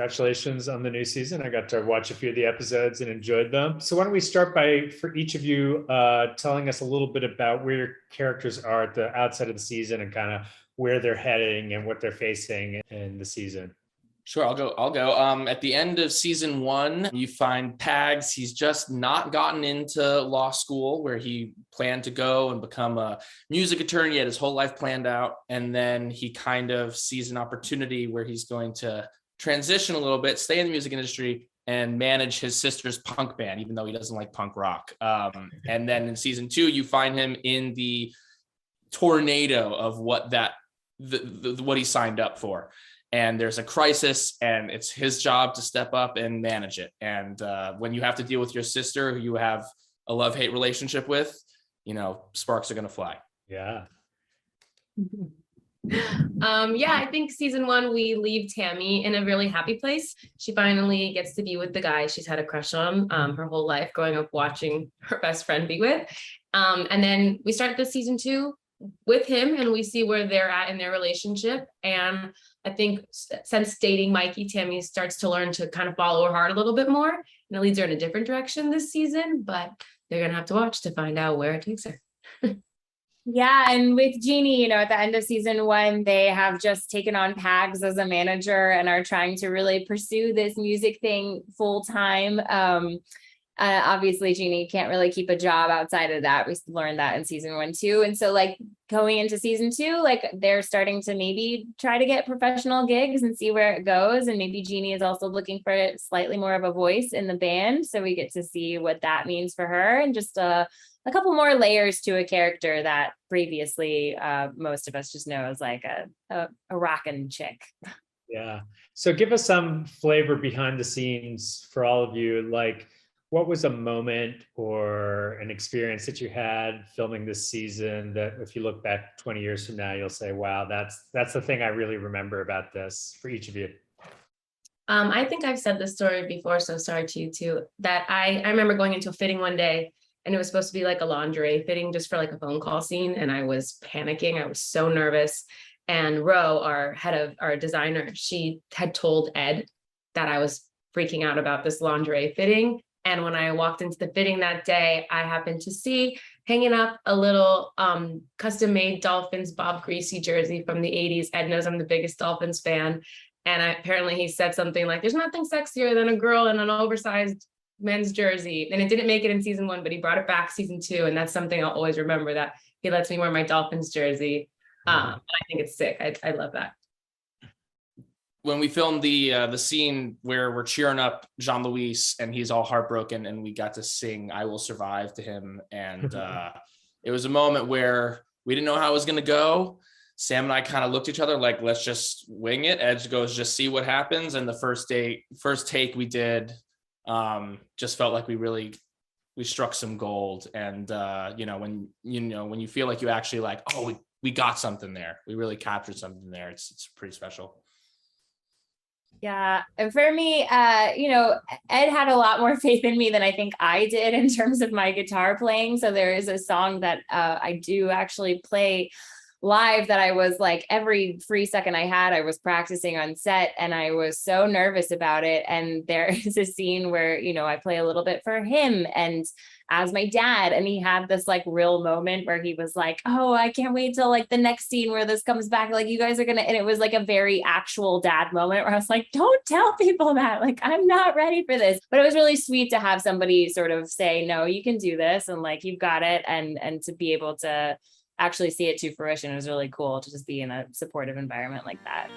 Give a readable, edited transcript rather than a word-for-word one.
Congratulations on the new season. I got to watch a few of the episodes and enjoyed them. So why don't we start by, for each of you, telling us a little bit about where your characters are at the outside of the season and kind of where they're heading and what they're facing in the season. Sure, I'll go. At the end of season 1, you find Pags. He's just not gotten into law school where he planned to go and become a music attorney. He had his whole life planned out. And then he kind of sees an opportunity where he's going to transition a little bit, stay in the music industry, and manage his sister's punk band, even though he doesn't like punk rock. And then in season 2, you find him in the tornado of what he signed up for. And there's a crisis, and it's his job to step up and manage it. And when you have to deal with your sister, who you have a love-hate relationship with, sparks are going to fly. Yeah. I think season 1, we leave Tammy in a really happy place. She finally gets to be with the guy she's had a crush on her whole life, growing up watching her best friend be with. And then we start the season 2 with him, and we see where they're at in their relationship. And I think since dating Mikey, Tammy starts to learn to kind of follow her heart a little bit more, and it leads her in a different direction this season, but they're going to have to watch to find out where it takes her. Yeah, and with Jeannie, at the end of season 1, they have just taken on Pags as a manager and are trying to really pursue this music thing full time. Obviously, Jeannie can't really keep a job outside of that. We learned that in season 1 too. And so going into season 2, they're starting to maybe try to get professional gigs and see where it goes. And maybe Jeannie is also looking for slightly more of a voice in the band. So we get to see what that means for her, and just a couple more layers to a character that previously most of us just know as a rockin' chick. Yeah. So give us some flavor behind the scenes for all of you. What was a moment or an experience that you had filming this season that if you look back 20 years from now, you'll say, wow, that's the thing I really remember about this, for each of you? I think I've said this story before, so sorry to you too, that I remember going into a fitting one day, and it was supposed to be a lingerie fitting just for a phone call scene. And I was panicking. I was so nervous. And Ro, our designer, she had told Ed that I was freaking out about this lingerie fitting. And when I walked into the fitting that day, I happened to see hanging up a little custom-made Dolphins Bob Greasy jersey from the 80s. Ed knows I'm the biggest Dolphins fan. And apparently he said something like, there's nothing sexier than a girl in an oversized men's jersey. And it didn't make it in season 1, but he brought it back season 2. And that's something I'll always remember, that he lets me wear my Dolphins jersey. I think it's sick. I love that. When we filmed the scene where we're cheering up Jean-Louis and he's all heartbroken, and we got to sing I Will Survive to him. And it was a moment where we didn't know how it was going to go. Sam and I kind of looked at each other like, let's just wing it. Ed goes, just see what happens. And the first take we did just felt like we struck some gold. And, when you feel like you actually we got something there. We really captured something there. It's pretty special. Yeah. And for me, Ed had a lot more faith in me than I think I did in terms of my guitar playing. So there is a song that I do actually play live that I was every free second I had, I was practicing on set, and I was so nervous about it. And there is a scene where, I play a little bit for him and as my dad, and he had this real moment where he was like, oh, I can't wait till the next scene where this comes back. You guys are gonna, and it was a very actual dad moment where I was like, don't tell people that, I'm not ready for this. But it was really sweet to have somebody sort of say, no, you can do this, and you've got it. And to be able to actually see it to fruition, it was really cool to just be in a supportive environment like that.